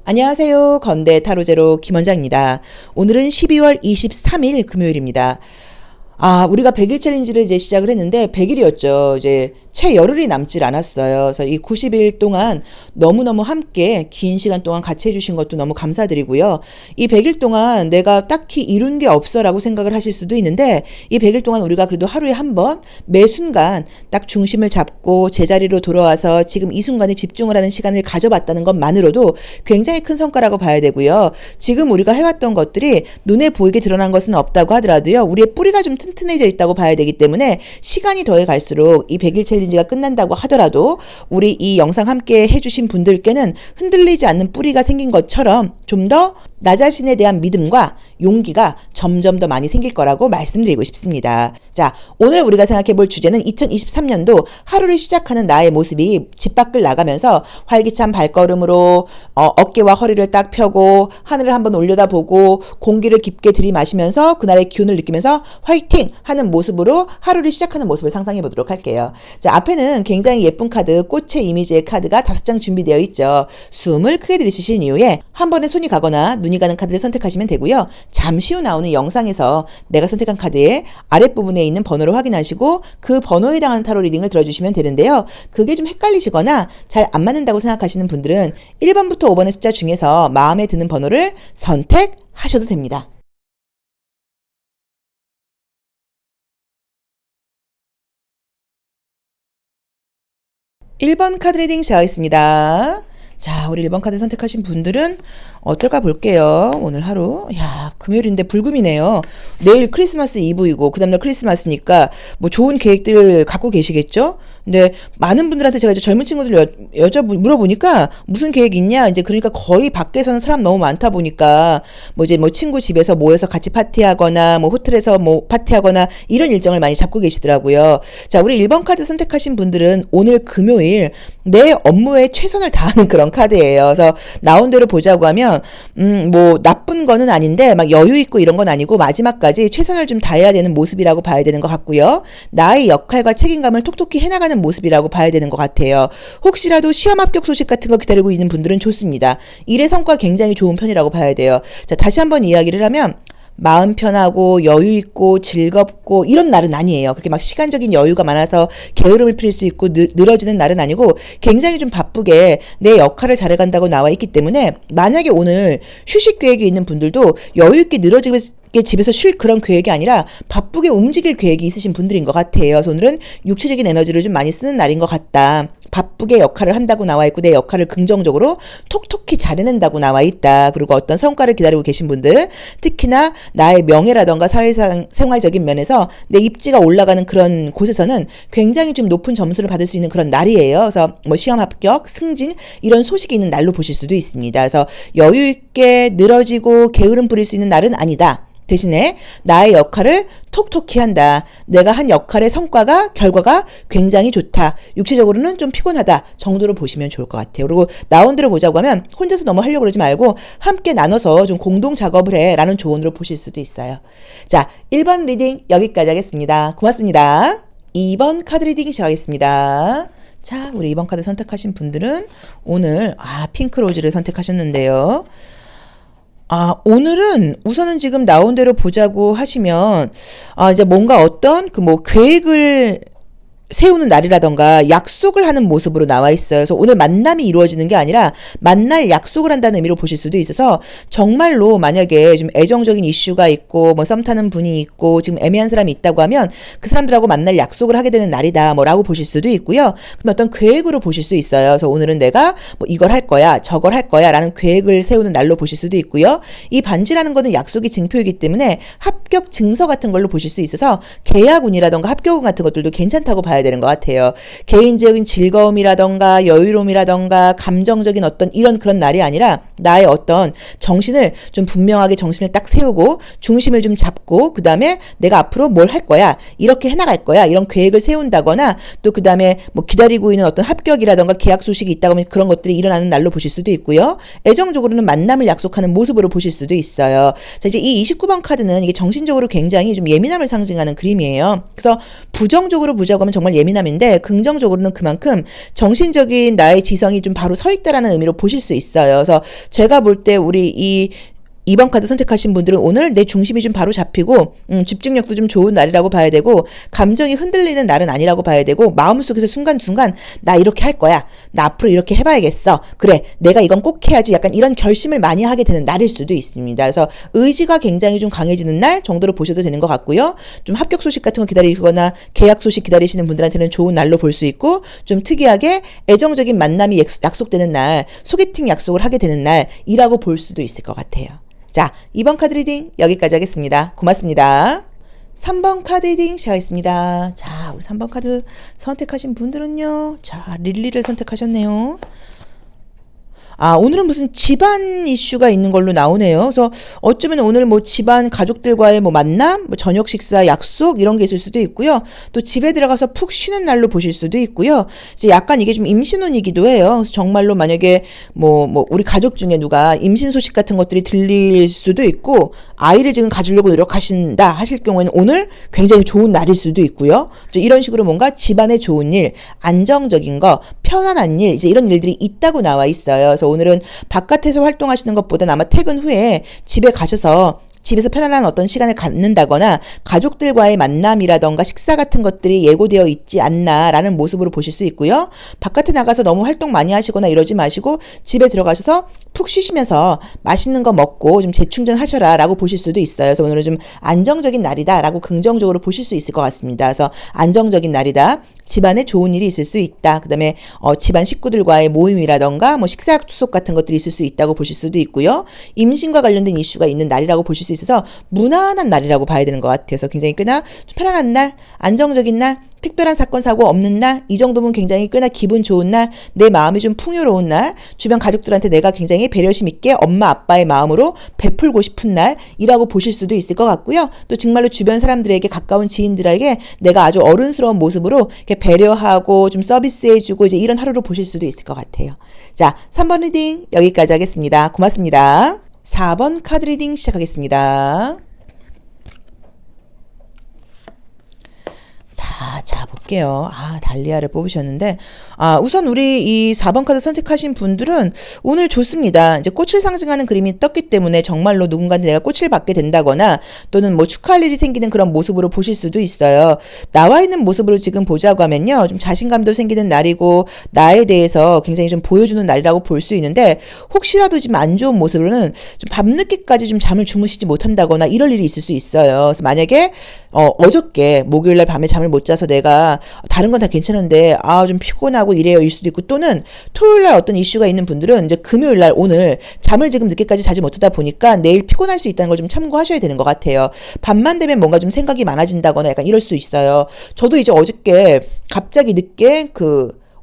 안녕하세요. 건대 타로제로 김원장입니다. 오늘은 12월 23일 금요일입니다. 우리가 100일 챌린지를 이제 시작을 했는데 100일이었죠. 이제 채 열흘이 남질 않았어요. 그래서 이 90일 동안 너무너무 함께 긴 시간 동안 같이 해주신 것도 너무 감사드리고요. 이 100일 동안 내가 딱히 이룬 게 없어라고 생각을 하실 수도 있는데 이 100일 동안 우리가 그래도 하루에 한 번 매 순간 딱 중심을 잡고 제자리로 돌아와서 지금 이 순간에 집중을 하는 시간을 가져봤다는 것만으로도 굉장히 큰 성과라고 봐야 되고요. 지금 우리가 해왔던 것들이 눈에 보이게 드러난 것은 없다고 하더라도요. 우리의 뿌리가 좀 튼튼해져 있다고 봐야 되기 때문에 시간이 더해 갈수록 이 100일 챌린지가 끝난다고 하더라도 우리 이 영상 함께 해주신 분들께는 흔들리지 않는 뿌리가 생긴 것처럼 좀 더 나 자신에 대한 믿음과 용기가 점점 더 많이 생길 거라고 말씀드리고 싶습니다. 자, 오늘 우리가 생각해 볼 주제는 2023년도 하루를 시작하는 나의 모습이 집 밖을 나가면서 활기찬 발걸음으로 어깨와 허리를 딱 펴고 하늘을 한번 올려다보고 공기를 깊게 들이마시면서 그날의 기운을 느끼면서 화이팅! 하는 모습으로 하루를 시작하는 모습을 상상해 보도록 할게요. 자, 앞에는 굉장히 예쁜 카드, 꽃의 이미지의 카드가 5장 준비되어 있죠. 숨을 크게 들이쉬신 이후에 한 번에 손이 가거나 눈이 가는 카드를 선택하시면 되고요. 잠시 후 나오는 영상에서 내가 선택한 카드의 아랫부분에 있는 번호를 확인하시고 그 번호에 해당하는 타로 리딩을 들어주시면 되는데요. 그게 좀 헷갈리시거나 잘 안 맞는다고 생각하시는 분들은 1번부터 5번의 숫자 중에서 마음에 드는 번호를 선택하셔도 됩니다. (1번) 카드 리딩 시작하겠습니다. 자, 우리 1번 카드 선택하신 분들은 어떨까 볼게요. 오늘 하루. 금요일인데 불금이네요. 내일 크리스마스 이브이고 그 다음날 크리스마스니까 뭐 좋은 계획들 갖고 계시겠죠? 근데 많은 분들한테 제가 이제 젊은 친구들 물어보니까 무슨 계획 있냐? 이제 그러니까 거의 밖에서는 사람 너무 많다 보니까 뭐 친구 집에서 모여서 같이 파티하거나 뭐 호텔에서 뭐 파티하거나 이런 일정을 많이 잡고 계시더라고요. 자, 우리 1번 카드 선택하신 분들은 오늘 금요일 내 업무에 최선을 다하는 그런 카드예요. 그래서 나온 대로 보자고 하면 뭐 나쁜 거는 아닌데 막 여유 있고 이런 건 아니고 마지막까지 최선을 좀 다해야 되는 모습이라고 봐야 되는 것 같고요. 나의 역할과 책임감을 톡톡히 해나가는 모습이라고 봐야 되는 것 같아요. 혹시라도 시험 합격 소식 같은 거 기다리고 있는 분들은 좋습니다. 일의 성과 굉장히 좋은 편이라고 봐야 돼요. 자, 다시 한번 이야기를 하면 마음 편하고 여유 있고 즐겁고 이런 날은 아니에요. 그렇게 막 시간적인 여유가 많아서 게으름을 피울 수 있고 늘어지는 날은 아니고 굉장히 좀 바쁘게 내 역할을 잘해간다고 나와 있기 때문에 만약에 오늘 휴식 계획이 있는 분들도 여유 있게 늘어지게 집에서 쉴 그런 계획이 아니라 바쁘게 움직일 계획이 있으신 분들인 것 같아요. 그래서 오늘은 육체적인 에너지를 좀 많이 쓰는 날인 것 같다. 바쁘게 역할을 한다고 나와 있고 내 역할을 긍정적으로 톡톡히 잘해낸다고 나와 있다. 그리고 어떤 성과를 기다리고 계신 분들, 특히나 나의 명예라던가 사회생활적인 면에서 내 입지가 올라가는 그런 곳에서는 굉장히 좀 높은 점수를 받을 수 있는 그런 날이에요. 그래서 뭐 시험 합격, 승진 이런 소식이 있는 날로 보실 수도 있습니다. 그래서 여유 있게 늘어지고 게으름 부릴 수 있는 날은 아니다. 대신에 나의 역할을 톡톡히 한다. 내가 한 역할의 성과가 결과가 굉장히 좋다. 육체적으로는 좀 피곤하다 정도로 보시면 좋을 것 같아요. 그리고 나온 대로 보자고 하면 혼자서 너무 하려고 그러지 말고 함께 나눠서 좀 공동 작업을 해 라는 조언으로 보실 수도 있어요. 자, 1번 리딩 여기까지 하겠습니다. 고맙습니다. 2번 카드 리딩 시작하겠습니다. 자, 우리 2번 카드 선택하신 분들은 오늘 핑크 로즈를 선택하셨는데요. 오늘은 우선은 지금 나온 대로 보자고 하시면, 이제 뭔가 어떤 계획을 세우는 날이라던가 약속을 하는 모습으로 나와 있어요. 그래서 오늘 만남이 이루어지는 게 아니라 만날 약속을 한다는 의미로 보실 수도 있어서 정말로 만약에 좀 애정적인 이슈가 있고 뭐 썸 타는 분이 있고 지금 애매한 사람이 있다고 하면 그 사람들하고 만날 약속을 하게 되는 날이다 뭐라고 보실 수도 있고요. 그럼 어떤 계획으로 보실 수 있어요. 그래서 오늘은 내가 뭐 이걸 할 거야 저걸 할 거야 라는 계획을 세우는 날로 보실 수도 있고요. 이 반지라는 거는 약속이 증표이기 때문에 합격 증서 같은 걸로 보실 수 있어서 계약운이라던가 합격운 같은 것들도 괜찮다고 봐야 되는 것 같아요. 개인적인 즐거움이라던가 여유로움이라던가 감정적인 어떤 이런 그런 날이 아니라 나의 어떤 정신을 좀 분명하게 정신을 딱 세우고 중심을 좀 잡고 그 다음에 내가 앞으로 뭘 할 거야 이렇게 해나갈 거야 이런 계획을 세운다거나 또 그 다음에 뭐 기다리고 있는 어떤 합격이라던가 계약 소식이 있다고 하면 그런 것들이 일어나는 날로 보실 수도 있고요. 애정적으로는 만남을 약속하는 모습으로 보실 수도 있어요. 자, 이제 이 29번 카드는 이게 정신적으로 굉장히 좀 예민함을 상징하는 그림이에요. 그래서 부정적으로 보자고 하면 정말 정말 예민함인데 긍정적으로는 그만큼 정신적인 나의 지성이 좀 바로 서 있다라는 의미로 보실 수 있어요. 그래서 제가 볼 때 우리 2번 카드 선택하신 분들은 오늘 내 중심이 좀 바로 잡히고 집중력도 좀 좋은 날이라고 봐야 되고 감정이 흔들리는 날은 아니라고 봐야 되고 마음속에서 순간순간 나 이렇게 할 거야. 나 앞으로 이렇게 해봐야겠어. 그래 내가 이건 꼭 해야지. 약간 이런 결심을 많이 하게 되는 날일 수도 있습니다. 그래서 의지가 굉장히 좀 강해지는 날 정도로 보셔도 되는 것 같고요. 좀 합격 소식 같은 거 기다리거나 계약 소식 기다리시는 분들한테는 좋은 날로 볼 수 있고 좀 특이하게 애정적인 만남이 약속되는 날, 소개팅 약속을 하게 되는 날이라고 볼 수도 있을 것 같아요. 자, 2번 카드 리딩 여기까지 하겠습니다. 고맙습니다. 3번 카드 리딩 시작하겠습니다. 자, 우리 3번 카드 선택하신 분들은요. 자, 릴리를 선택하셨네요. 오늘은 무슨 집안 이슈가 있는 걸로 나오네요. 그래서 어쩌면 오늘 뭐 집안 가족들과의 뭐 만남, 뭐 저녁 식사 약속 이런 게 있을 수도 있고요. 또 집에 들어가서 푹 쉬는 날로 보실 수도 있고요. 이제 약간 이게 좀 임신운이기도 해요. 그래서 정말로 만약에 뭐 우리 가족 중에 누가 임신 소식 같은 것들이 들릴 수도 있고 아이를 지금 가지려고 노력하신다 하실 경우에는 오늘 굉장히 좋은 날일 수도 있고요. 이제 이런 식으로 뭔가 집안에 좋은 일, 안정적인 거, 편안한 일, 이제 이런 일들이 있다고 나와 있어요. 그래서 오늘은 바깥에서 활동하시는 것보다는 아마 퇴근 후에 집에 가셔서 집에서 편안한 어떤 시간을 갖는다거나 가족들과의 만남이라던가 식사 같은 것들이 예고되어 있지 않나라는 모습으로 보실 수 있고요. 바깥에 나가서 너무 활동 많이 하시거나 이러지 마시고 집에 들어가셔서 푹 쉬시면서 맛있는 거 먹고 좀 재충전하셔라 라고 보실 수도 있어요. 그래서 오늘은 좀 안정적인 날이다 라고 긍정적으로 보실 수 있을 것 같습니다. 그래서 안정적인 날이다. 집안에 좋은 일이 있을 수 있다. 그 다음에 집안 식구들과의 모임이라던가 뭐 식사 약속 같은 것들이 있을 수 있다고 보실 수도 있고요. 임신과 관련된 이슈가 있는 날이라고 보실 수 있어서 무난한 날이라고 봐야 되는 것 같아서 굉장히 꽤나 편안한 날, 안정적인 날, 특별한 사건 사고 없는 날, 이 정도면 굉장히 꽤나 기분 좋은 날, 내 마음이 좀 풍요로운 날, 주변 가족들한테 내가 굉장히 배려심 있게 엄마 아빠의 마음으로 베풀고 싶은 날이라고 보실 수도 있을 것 같고요. 또 정말로 주변 사람들에게 가까운 지인들에게 내가 아주 어른스러운 모습으로 이렇게 배려하고 좀 서비스해주고 이제 이런 하루로 보실 수도 있을 것 같아요. 자, 3번 리딩 여기까지 하겠습니다. 고맙습니다. 4번 카드 리딩 시작하겠습니다. 자, 볼게요. 달리아를 뽑으셨는데, 우선 우리 이 4번 카드 선택하신 분들은 오늘 좋습니다. 이제 꽃을 상징하는 그림이 떴기 때문에 정말로 누군가한테 내가 꽃을 받게 된다거나 또는 뭐 축하할 일이 생기는 그런 모습으로 보실 수도 있어요. 나와 있는 모습으로 지금 보자고 하면요. 좀 자신감도 생기는 날이고, 나에 대해서 굉장히 좀 보여주는 날이라고 볼 수 있는데, 혹시라도 지금 안 좋은 모습으로는 좀 밤늦게까지 좀 잠을 주무시지 못한다거나 이럴 일이 있을 수 있어요. 그래서 만약에, 어저께 목요일날 밤에 잠을 못 자서 내가 다른 건 다 괜찮은데 좀 피곤하고 이래요 일 수도 있고 또는 토요일날 어떤 이슈가 있는 분들은 이제 금요일날 오늘 잠을 지금 늦게까지 자지 못하다 보니까 내일 피곤할 수 있다는 걸 좀 참고하셔야 되는 것 같아요. 밤만 되면 뭔가 좀 생각이 많아진다거나 약간 이럴 수 있어요. 저도 이제 어저께 갑자기 늦게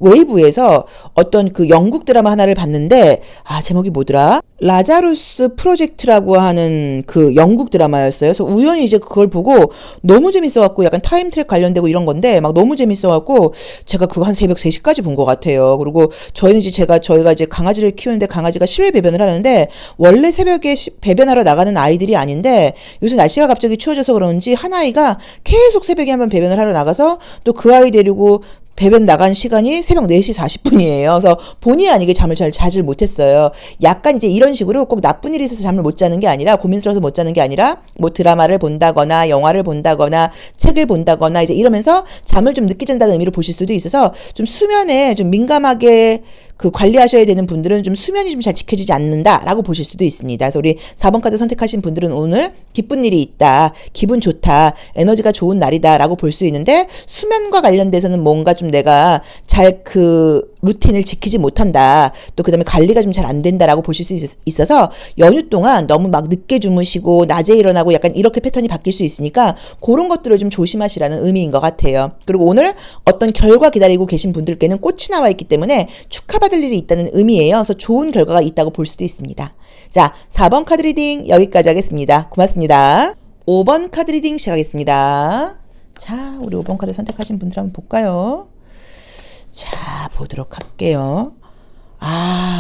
웨이브에서 어떤 그 영국 드라마 하나를 봤는데 제목이 뭐더라? 라자루스 프로젝트라고 하는 그 영국 드라마였어요. 그래서 우연히 이제 그걸 보고 너무 재밌어갖고 약간 타임트랙 관련되고 이런 건데 막 너무 재밌어갖고 제가 그거 한 새벽 3시까지 본 것 같아요. 그리고 저희는 이제 저희가 이제 강아지를 키우는데 강아지가 실외 배변을 하는데 원래 새벽에 배변하러 나가는 아이들이 아닌데 요새 날씨가 갑자기 추워져서 그런지 한 아이가 계속 새벽에 한번 배변을 하러 나가서 또 그 아이 데리고 배변 나간 시간이 새벽 4시 40분이에요. 그래서 본의 아니게 잠을 잘 자질 못했어요. 약간 이제 이런 식으로 꼭 나쁜 일이 있어서 잠을 못 자는 게 아니라 고민스러워서 못 자는 게 아니라 뭐 드라마를 본다거나 영화를 본다거나 책을 본다거나 이제 이러면서 잠을 좀 늦게 잔다는 의미로 보실 수도 있어서 좀 수면에 좀 민감하게 관리하셔야 되는 분들은 좀 수면이 좀 잘 지켜지지 않는다라고 보실 수도 있습니다. 그래서 우리 4번 카드 선택하신 분들은 오늘 기쁜 일이 있다, 기분 좋다, 에너지가 좋은 날이다라고 볼 수 있는데 수면과 관련돼서는 뭔가 좀 내가 잘 루틴을 지키지 못한다. 또 그다음에 관리가 좀 잘 안 된다라고 보실 수 있어서 연휴 동안 너무 막 늦게 주무시고 낮에 일어나고 약간 이렇게 패턴이 바뀔 수 있으니까 그런 것들을 좀 조심하시라는 의미인 것 같아요. 그리고 오늘 어떤 결과 기다리고 계신 분들께는 꽃이 나와 있기 때문에 축하받을 일이 있다는 의미예요. 그래서 좋은 결과가 있다고 볼 수도 있습니다. 자, 4번 카드 리딩 여기까지 하겠습니다. 고맙습니다. 5번 카드 리딩 시작하겠습니다. 자, 우리 5번 카드 선택하신 분들 한번 볼까요? 자, 보도록 할게요.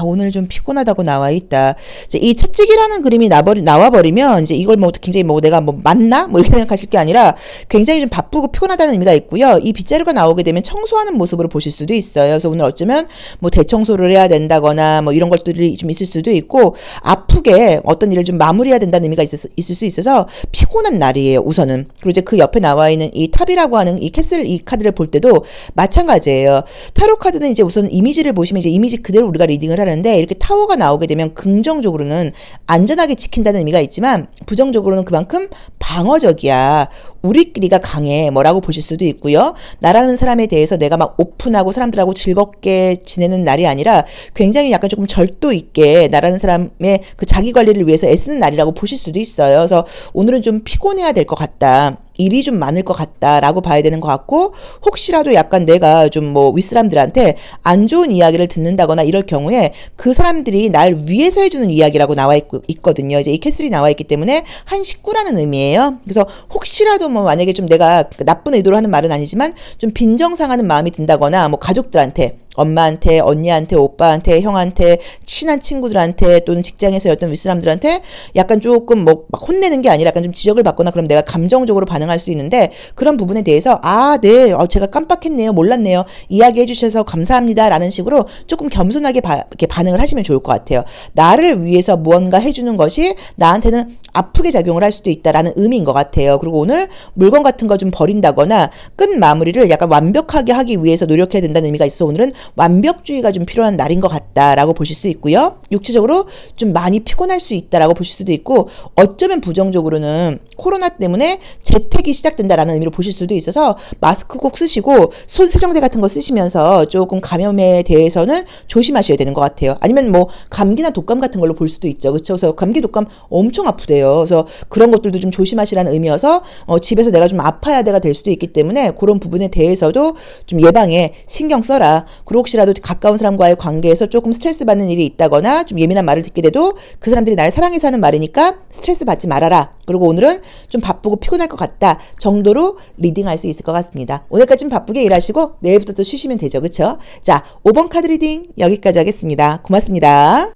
오늘 좀 피곤하다고 나와 있다. 이제 이 채찍이라는 그림이 나와버리면 이제 이걸 뭐 굉장히 뭐 내가 뭐 맞나? 뭐 이렇게 생각하실 게 아니라 굉장히 좀 바쁘고 피곤하다는 의미가 있고요. 이 빗자루가 나오게 되면 청소하는 모습으로 보실 수도 있어요. 그래서 오늘 어쩌면 뭐 대청소를 해야 된다거나 뭐 이런 것들이 좀 있을 수도 있고 아프게 어떤 일을 좀 마무리해야 된다는 의미가 있을 수 있어서 피곤한 날이에요. 우선은. 그리고 이제 그 옆에 나와 있는 이 탑이라고 하는 이 캐슬 이 카드를 볼 때도 마찬가지예요. 타로 카드는 이제 우선 이미지를 보시면 이제 이미지 그대로 우리가 리딩을 하는데 이렇게 타워가 나오게 되면 긍정적으로는 안전하게 지킨다는 의미가 있지만 부정적으로는 그만큼 방어적이야. 우리끼리가 강해. 뭐라고 보실 수도 있고요. 나라는 사람에 대해서 내가 막 오픈하고 사람들하고 즐겁게 지내는 날이 아니라 굉장히 약간 조금 절도 있게 나라는 사람의 그 자기 관리를 위해서 애쓰는 날이라고 보실 수도 있어요. 그래서 오늘은 좀 피곤해야 될 것 같다. 일이 좀 많을 것 같다라고 봐야 되는 것 같고 혹시라도 약간 내가 좀 뭐 윗사람들한테 안 좋은 이야기를 듣는다거나 이럴 경우에 그 사람들이 날 위해서 해주는 이야기라고 나와 있거든요. 이제 이 캐슬이 나와 있기 때문에 한 식구라는 의미예요. 그래서 혹시라도 뭐 만약에 좀 내가 나쁜 의도로 하는 말은 아니지만 좀 빈정상하는 마음이 든다거나 뭐 가족들한테 엄마한테, 언니한테, 오빠한테, 형한테, 친한 친구들한테 또는 직장에서 어떤 윗사람들한테 약간 조금 뭐 막 혼내는 게 아니라 약간 좀 지적을 받거나 그럼 내가 감정적으로 반응할 수 있는데 그런 부분에 대해서 네, 제가 깜빡했네요, 몰랐네요, 이야기해 주셔서 감사합니다 라는 식으로 조금 겸손하게 이렇게 반응을 하시면 좋을 것 같아요. 나를 위해서 무언가 해주는 것이 나한테는 아프게 작용을 할 수도 있다라는 의미인 것 같아요. 그리고 오늘 물건 같은 거 좀 버린다거나 끝 마무리를 약간 완벽하게 하기 위해서 노력해야 된다는 의미가 있어 오늘은 완벽주의가 좀 필요한 날인 것 같다라고 보실 수 있고요. 육체적으로 좀 많이 피곤할 수 있다라고 보실 수도 있고 어쩌면 부정적으로는 코로나 때문에 재택이 시작된다라는 의미로 보실 수도 있어서 마스크 꼭 쓰시고 손 세정제 같은 거 쓰시면서 조금 감염에 대해서는 조심하셔야 되는 것 같아요. 아니면 뭐 감기나 독감 같은 걸로 볼 수도 있죠. 그렇죠? 그래서 감기 독감 엄청 아프대요. 그래서 그런 것들도 좀 조심하시라는 의미여서 집에서 내가 좀 아파야 돼가 될 수도 있기 때문에 그런 부분에 대해서도 좀 예방에 신경 써라. 그리고 혹시라도 가까운 사람과의 관계에서 조금 스트레스 받는 일이 있다거나 좀 예민한 말을 듣게 돼도 그 사람들이 날 사랑해서 하는 말이니까 스트레스 받지 말아라. 그리고 오늘은 좀 바쁘고 피곤할 것 같다 정도로 리딩할 수 있을 것 같습니다. 오늘까지 좀 바쁘게 일하시고 내일부터 또 쉬시면 되죠. 그렇죠? 자, 5번 카드 리딩 여기까지 하겠습니다. 고맙습니다.